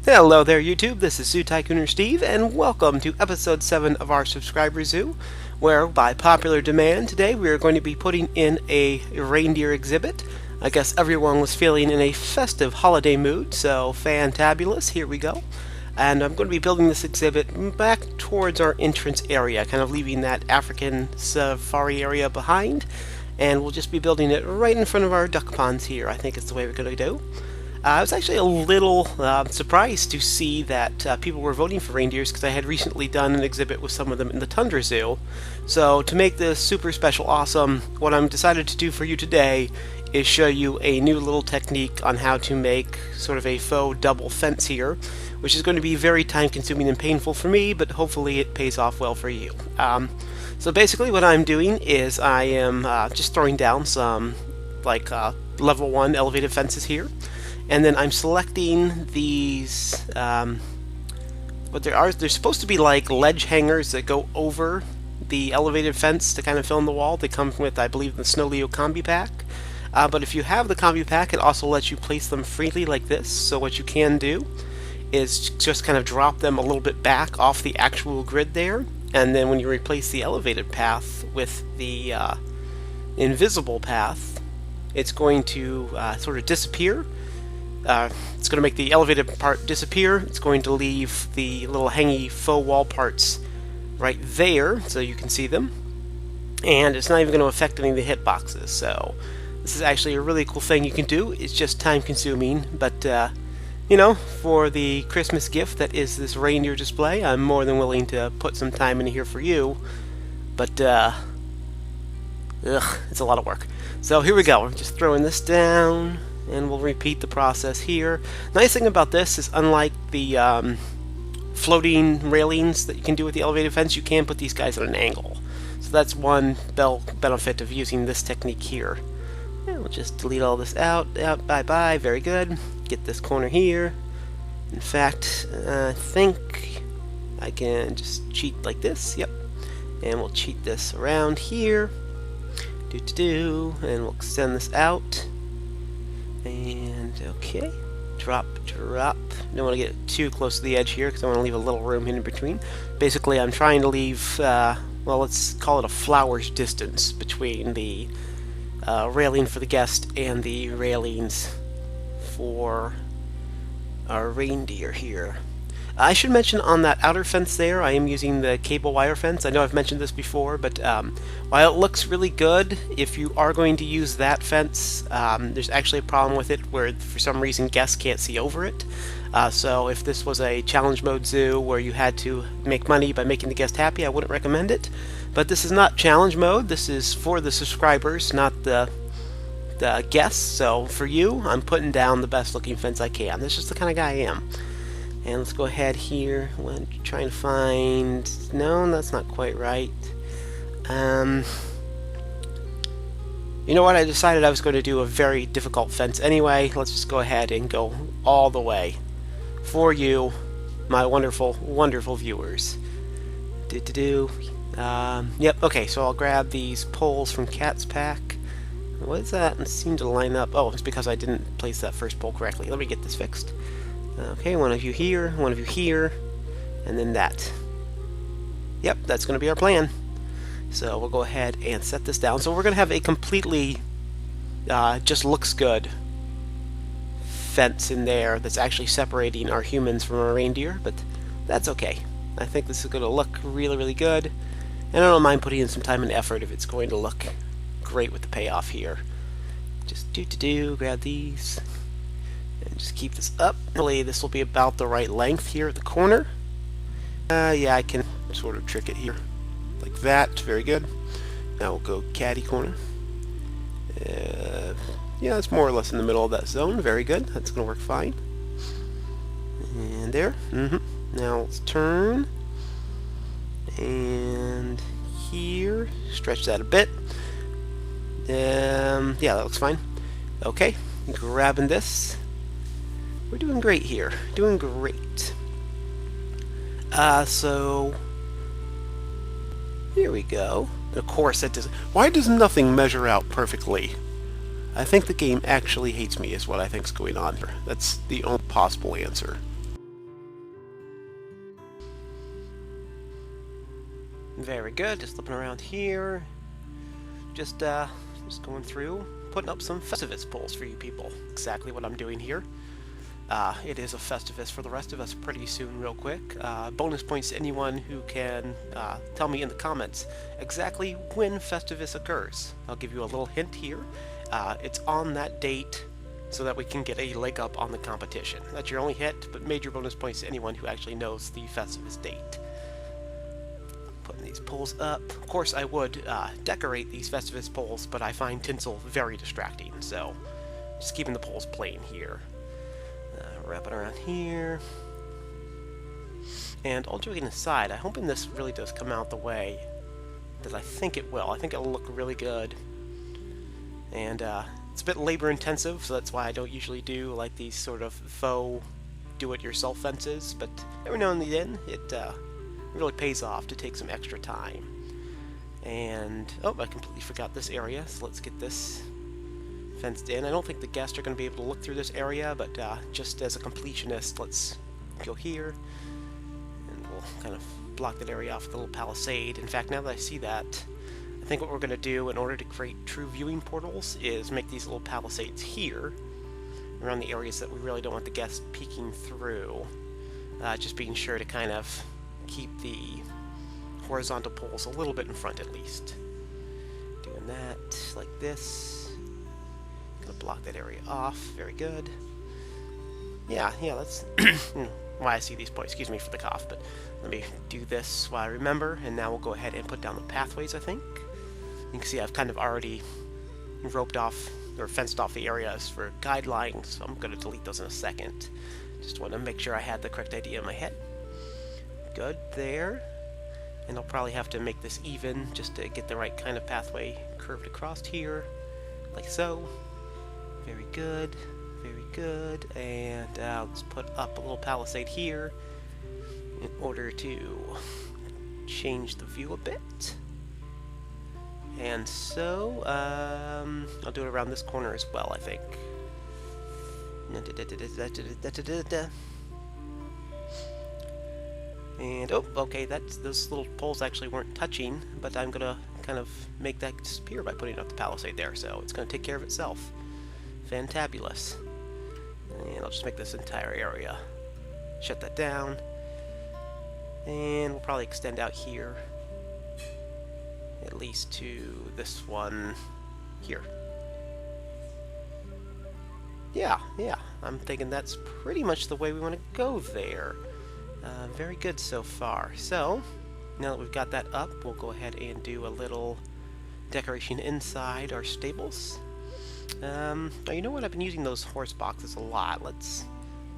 Hello there YouTube, this is Tycooners Steve, and welcome to episode 7 of our subscriber zoo, where by popular demand today we are going to be putting in a reindeer exhibit. I guess everyone was feeling in a festive holiday mood, so fantabulous, here we go. And I'm going to be building this exhibit back towards our entrance area, kind of leaving that African safari area behind, and we'll just be building it right in front of our duck ponds here. I think it's the way we're going to do. I was actually a little surprised to see that people were voting for reindeers, because I had recently done an exhibit with some of them in the Tundra Zoo. So to make this super special awesome, what I'm decided to do for you today is show you a new little technique on how to make sort of a faux double fence here, which is going to be very time consuming and painful for me, but hopefully it pays off well for you. So basically what I'm doing is I am just throwing down some like level 1 elevated fences here. And then I'm selecting these, what they're supposed to be like ledge hangers that go over the elevated fence to kind of fill in the wall. They come with, I believe, the Snow Leo Combi Pack. But if you have the Combi Pack, it also lets you place them freely like this. So what you can do is just kind of drop them a little bit back off the actual grid there. And then when you replace the elevated path with the invisible path, it's going to sort of disappear. It's going to make the elevated part disappear. It's going to leave the little hangy faux wall parts right there so you can see them. And it's not even going to affect any of the hitboxes. So this is actually a really cool thing you can do. It's just time consuming, but you know, for the Christmas gift that is this reindeer display, I'm more than willing to put some time in here for you. But it's a lot of work. So here we go. We're just throwing this down, and we'll repeat the process here. Nice thing about this is, unlike the floating railings that you can do with the elevated fence, you can put these guys at an angle. So that's one benefit of using this technique here. And we'll just delete all this out. Bye-bye. Very good. Get this corner here. In fact, I think I can just cheat like this. Yep. And we'll cheat this around here. And we'll extend this out. And okay, drop. Don't want to get too close to the edge here because I want to leave a little room in between. Basically, I'm trying to leave, well, let's call it a flower's distance between the railing for the guest and the railings for our reindeer here. I should mention on that outer fence there, I am using the cable wire fence. I know I've mentioned this before, but while it looks really good, if you are going to use that fence, there's actually a problem with it where for some reason guests can't see over it. So if this was a challenge mode zoo where you had to make money by making the guest happy, I wouldn't recommend it. But this is not challenge mode. This is for the subscribers, not the guests. So for you, I'm putting down the best looking fence I can. That's just the kind of guy I am. And let's go ahead here. We're trying to find... No, that's not quite right. You know what? I decided I was going to do a very difficult fence anyway. Let's just go ahead and go all the way for you, my wonderful, wonderful viewers. Yep, okay, so I'll grab these poles from Cat's Pack. What is that? It seemed to line up. Oh, it's because I didn't place that first pole correctly. Let me get this fixed. Okay, one of you here, and then that. Yep, that's going to be our plan. So we'll go ahead and set this down. So we're going to have a completely just looks good fence in there that's actually separating our humans from our reindeer, but that's okay. I think this is going to look really, really good, and I don't mind putting in some time and effort if it's going to look great with the payoff here. Just grab these. And just keep this up. Hopefully this will be about the right length here at the corner. Yeah, I can sort of trick it here. Like that. Very good. Now we'll go caddy corner. Yeah, it's more or less in the middle of that zone. Very good. That's going to work fine. And there. Now let's turn. And here. Stretch that a bit. Yeah, that looks fine. Okay. Grabbing this. we're doing great here. Doing great. So here we go. Of course, that does. Why does nothing measure out perfectly? I think the game actually hates me, is what I think's going on here. That's the only possible answer. Very good. Just flipping around here. Just going through, putting up some Festivus poles for you people. Exactly what I'm doing here. It is a Festivus for the rest of us pretty soon, real quick. Bonus points to anyone who can tell me in the comments exactly when Festivus occurs. I'll give you a little hint here. It's on that date so that we can get a leg up on the competition. That's your only hint, but major bonus points to anyone who actually knows the Festivus date. Putting these poles up. Of course, I would decorate these Festivus poles, but I find tinsel very distracting, so just keeping the poles plain here. Wrap it around here. And all joking aside, I'm hoping this really does come out the way that I think it will. I think it'll look really good. And it's a bit labor intensive, so that's why I don't usually do like these sort of faux do-it-yourself fences, but every now and then it really pays off to take some extra time. And, oh, I completely forgot this area, so let's get this fenced in. I don't think the guests are going to be able to look through this area, but just as a completionist, let's go here, and we'll kind of block that area off with a little palisade. In fact, now that I see that, I think what we're going to do in order to create true viewing portals is make these little palisades here, around the areas that we really don't want the guests peeking through. Just being sure to kind of keep the horizontal poles a little bit in front at least. Doing that like this. Gonna block that area off. Very good. Yeah, that's why I see these points. Excuse me for the cough, but let me do this while I remember, and now we'll go ahead and put down the pathways, I think. You can see I've kind of already roped off or fenced off the areas for guidelines, so I'm going to delete those in a second. Just want to make sure I had the correct idea in my head. Good, there. And I'll probably have to make this even just to get the right kind of pathway curved across here, like so. Very good, very good. And let's put up a little palisade here in order to change the view a bit. And so, I'll do it around this corner as well, I think. And, oh, okay, those little poles actually weren't touching, but I'm gonna kind of make that disappear by putting up the palisade there, so it's gonna take care of itself. Fantabulous. And I'll just make this entire area. Shut that down. And we'll probably extend out here. At least to this one here. Yeah, I'm thinking that's pretty much the way we want to go there. Very good so far. So, now that we've got that up, we'll go ahead and do a little decoration inside our stables. Now, you know what? I've been using those horse boxes a lot. Let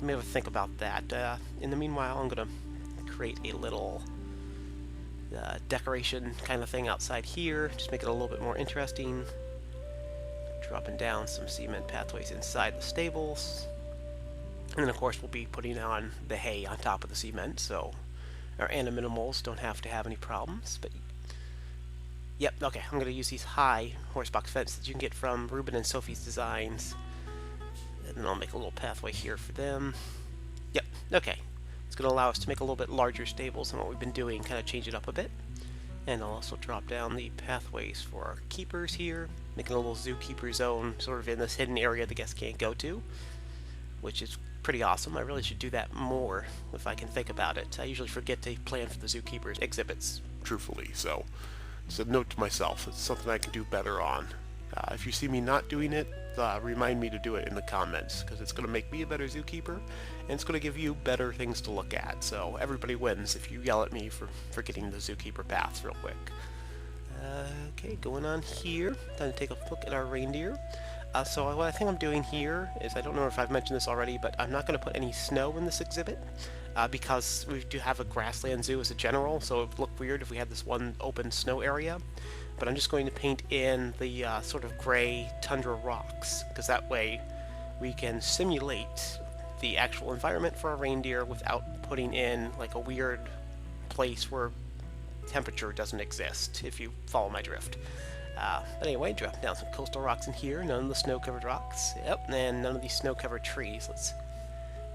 me have a think about that. In the meanwhile, I'm going to create a little decoration kind of thing outside here. Just make it a little bit more interesting. Dropping down some cement pathways inside the stables. And then, of course, we'll be putting on the hay on top of the cement, so our animimals don't have to have any problems. But yep, okay, I'm going to use these high horsebox fences that you can get from Ruben and Sophie's Designs. And then I'll make a little pathway here for them. Yep, okay. It's going to allow us to make a little bit larger stables than what we've been doing, kind of change it up a bit. And I'll also drop down the pathways for our keepers here, making a little zookeeper zone sort of in this hidden area the guests can't go to, which is pretty awesome. I really should do that more if I can think about it. I usually forget to plan for the zookeepers exhibits, truthfully, so it's a note to myself. It's something I can do better on. If you see me not doing it, remind me to do it in the comments, because it's going to make me a better zookeeper, and it's going to give you better things to look at. So everybody wins if you yell at me for forgetting the zookeeper paths real quick. Okay, going on here. Time to take a look at our reindeer. So what I think I'm doing here is, I don't know if I've mentioned this already, but I'm not going to put any snow in this exhibit because we do have a grassland zoo as a general, so it would look weird if we had this one open snow area. But I'm just going to paint in the sort of gray tundra rocks, because that way we can simulate the actual environment for a reindeer without putting in like a weird place where temperature doesn't exist, if you follow my drift. But anyway, drop down some coastal rocks in here, none of the snow-covered rocks. Yep, and none of these snow-covered trees. Let's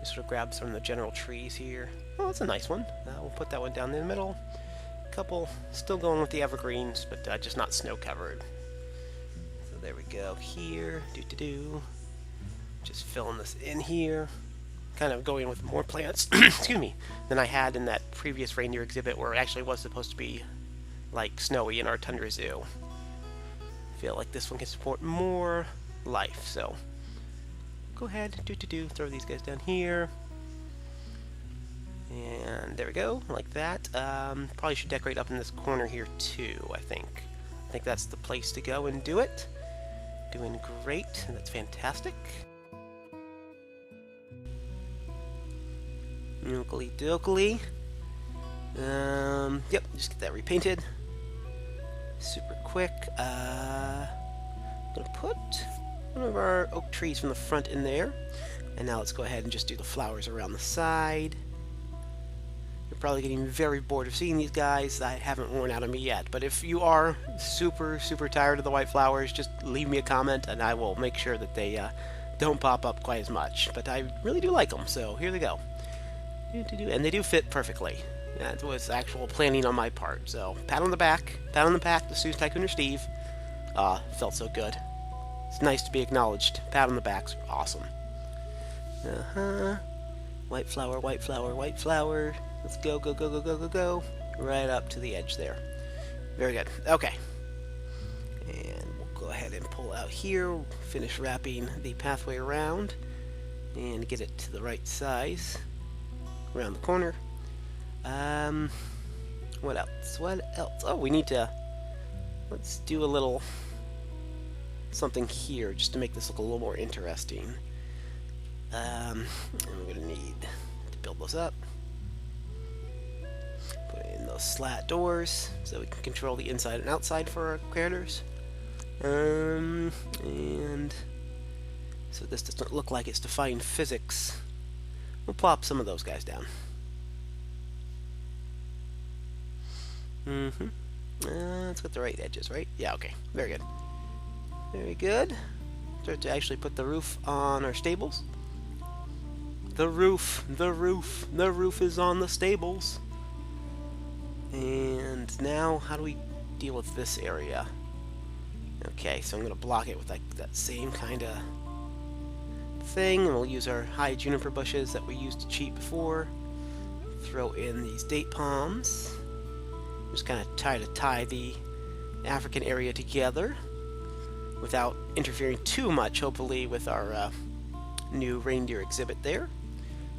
just sort of grab some of the general trees here. Oh, that's a nice one. We'll put that one down in the middle. Couple still going with the evergreens, but just not snow-covered. So there we go here. Just filling this in here. Kind of going with more plants, excuse me, than I had in that previous reindeer exhibit where it actually was supposed to be like snowy in our tundra zoo. I feel like this one can support more life, so go ahead, throw these guys down here. And there we go, like that. Probably should decorate up in this corner here too, I think. I think that's the place to go and do it. Doing great, that's fantastic. Oakley dokley. Yep, just get that repainted. Super quick. I'm gonna put one of our oak trees from the front in there. And now let's go ahead and just do the flowers around the side. You're probably getting very bored of seeing these guys. I haven't worn out of me yet. But if you are super tired of the white flowers, just leave me a comment and I will make sure that they don't pop up quite as much. But I really do like them, so here they go. And they do fit perfectly. That was actual planning on my part. So, pat on the back to Sue's Tycooner Steve. Felt so good. It's nice to be acknowledged. Pat on the back's awesome. White flower, white flower, white flower. Let's go, go, go, go, go, go, go. Right up to the edge there. Very good. Okay. And we'll go ahead and pull out here. Finish wrapping the pathway around. And get it to the right size. Around the corner. What else? What else? Oh, we need to... Let's do a little... something here, just to make this look a little more interesting. And we're going to need to build those up. Put in those slat doors, so we can control the inside and outside for our critters. And... so this doesn't look like it's defying physics. We'll plop some of those guys down. Let's get the right edges, right? Yeah, okay. Very good. Very good. Start to actually put the roof on our stables. The roof is on the stables. And now, how do we deal with this area? Okay, so I'm going to block it with like that same kind of thing, and we'll use our high juniper bushes that we used to cheat before. Throw in these date palms. Just kind of tie the African area together without interfering too much, hopefully, with our new reindeer exhibit there.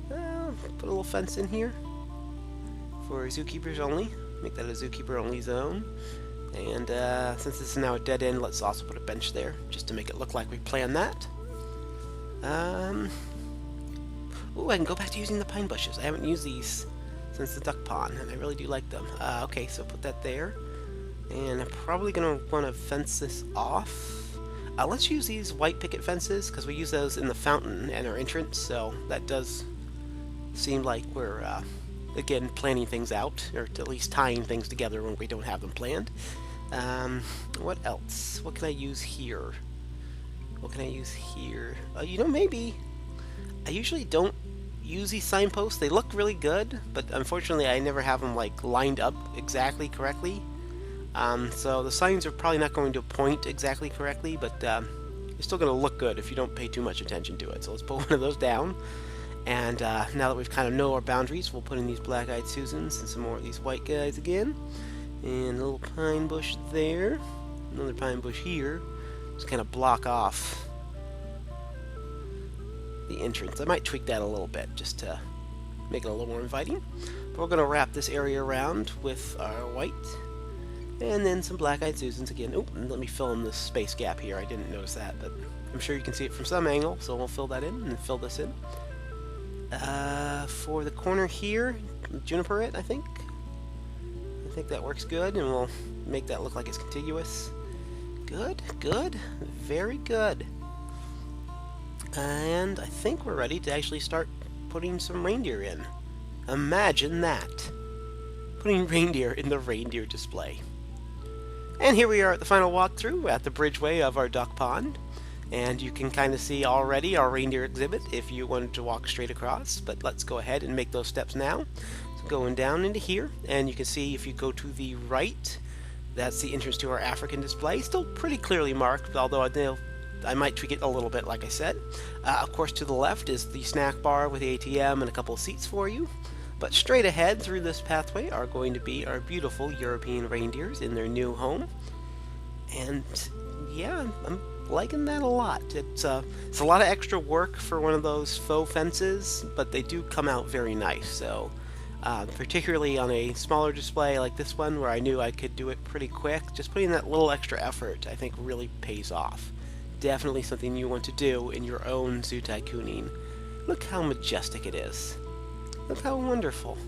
Put a little fence in here for zookeepers only. Make that a zookeeper only zone. And since this is now a dead end, let's also put a bench there just to make it look like we planned that. Ooh, I can go back to using the pine bushes. I haven't used these since the duck pond, and I really do like them. Okay, so put that there. And I'm probably going to want to fence this off. Let's use these white picket fences, because we use those in the fountain and our entrance, so that does seem like we're, again, planning things out, or at least tying things together when we don't have them planned. What else? What can I use here? What can I use here? You know, maybe... I usually don't use these signposts. They look really good, but unfortunately I never have them, like, lined up exactly correctly. So the signs are probably not going to point exactly correctly, but it's still going to look good if you don't pay too much attention to it. So let's put one of those down. And now that we've kind of know our boundaries, we'll put in these black-eyed Susans and some more of these white guys again. And a little pine bush there. Another pine bush here. Just kind of block off the entrance. I might tweak that a little bit just to make it a little more inviting. But we're going to wrap this area around with our white. And then some black-eyed Susans again. Oh, and let me fill in this space gap here. I didn't notice that, but I'm sure you can see it from some angle, so we'll fill that in and fill this in. For the corner here, juniper it, I think. I think that works good, and we'll make that look like it's contiguous. Good, good, very good. And I think we're ready to actually start putting some reindeer in. Imagine that! Putting reindeer in the reindeer display. And here we are at the final walkthrough at the bridgeway of our duck pond. And you can kind of see already our reindeer exhibit if you wanted to walk straight across. But let's go ahead and make those steps now. So going down into here, and you can see if you go to the right, that's the entrance to our African display. Still pretty clearly marked, although I might tweak it a little bit, like I said. Of course, to the left is the snack bar with the ATM and a couple of seats for you. But straight ahead through this pathway are going to be our beautiful European reindeers in their new home. And yeah, I'm liking that a lot. It's a lot of extra work for one of those faux fences, but they do come out very nice. So particularly on a smaller display like this one, where I knew I could do it pretty quick, just putting that little extra effort I think really pays off. Definitely something you want to do in your own zoo tycooning. Look how majestic it is. Look how wonderful.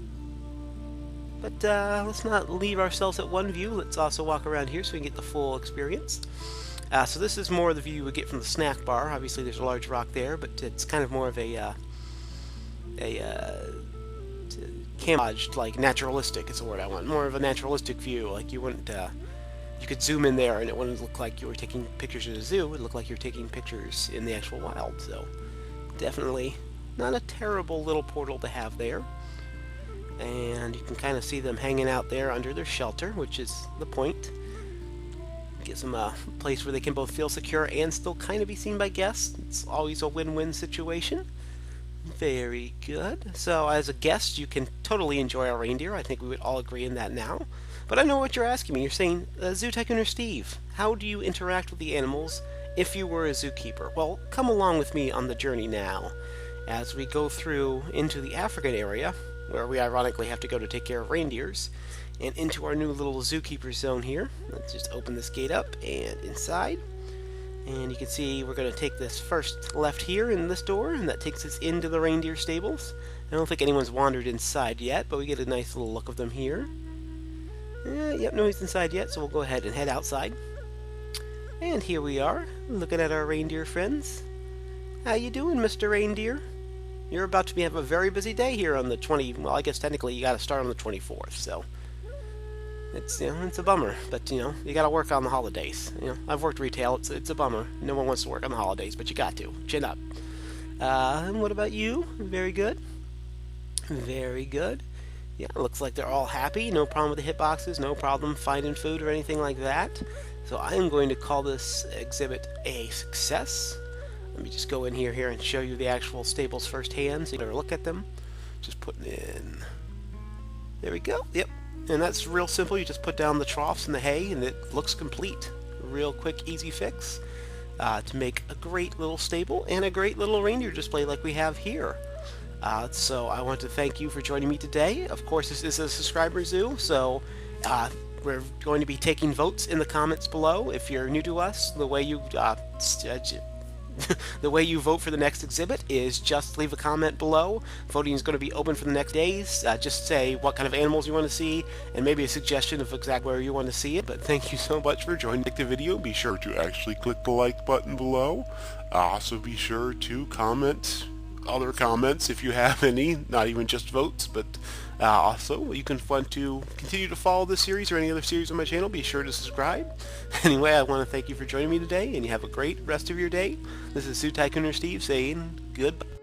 But let's not leave ourselves at one view. Let's also walk around here so we can get the full experience. So this is more the view you would get from the snack bar. Obviously there's a large rock there, but it's kind of more of a camouflaged, like naturalistic is the word I want. More of a naturalistic view. Like you wouldn't, you could zoom in there and it wouldn't look like you were taking pictures at a zoo. It would look like you're taking pictures in the actual wild. So definitely not a terrible little portal to have there. And you can kind of see them hanging out there under their shelter, which is the point. Gives them a place where they can both feel secure and still kind of be seen by guests. It's always a win-win situation. Very good. So as a guest, you can totally enjoy our reindeer. I think we would all agree in that now. But I know what you're asking me. You're saying, Zoo Tycooner Steve, how do you interact with the animals if you were a zookeeper? Well, come along with me on the journey now as we go through into the African area, where we ironically have to go to take care of reindeers, and into our new little zookeeper zone here. Let's just open this gate up and inside. And you can see we're going to take this first left here in this door, and that takes us into the reindeer stables. I don't think anyone's wandered inside yet, but we get a nice little look of them here. Yep, nobody's inside yet, so we'll go ahead and head outside. And here we are, looking at our reindeer friends. How you doing, Mr. Reindeer? You're about to have a very busy day here on the well, I guess technically you got to start on the 24th, so it's, it's a bummer, but you got to work on the holidays. I've worked retail. It's a bummer. No one wants to work on the holidays, but you got to. Chin up. And what about you? Very good. Very good. Yeah, looks like they're all happy. No problem with the hitboxes. No problem finding food or anything like that. So I am going to call this exhibit a success. Let me just go in here and show you the actual stables firsthand so you can look at them. Just putting in. There we go. Yep. And that's real simple. You just put down the troughs and the hay and it looks complete. Real quick, easy fix to make a great little stable and a great little reindeer display like we have here. So I want to thank you for joining me today. Of course, this is a subscriber zoo, so we're going to be taking votes in the comments below. If you're new to us, the way you the way you vote for the next exhibit is just leave a comment below. Voting is going to be open for the next days. Just say what kind of animals you want to see and maybe a suggestion of exactly where you want to see it. But thank you so much for joining the video. Be sure to actually click the like button below. Also be sure to comment other comments if you have any, not even just votes, but also you can want to continue to follow this series or any other series on my channel. Be sure to subscribe. Anyway, I want to thank you for joining me today, and you have a great rest of your day. This is Zoo Tycooner Steve saying goodbye.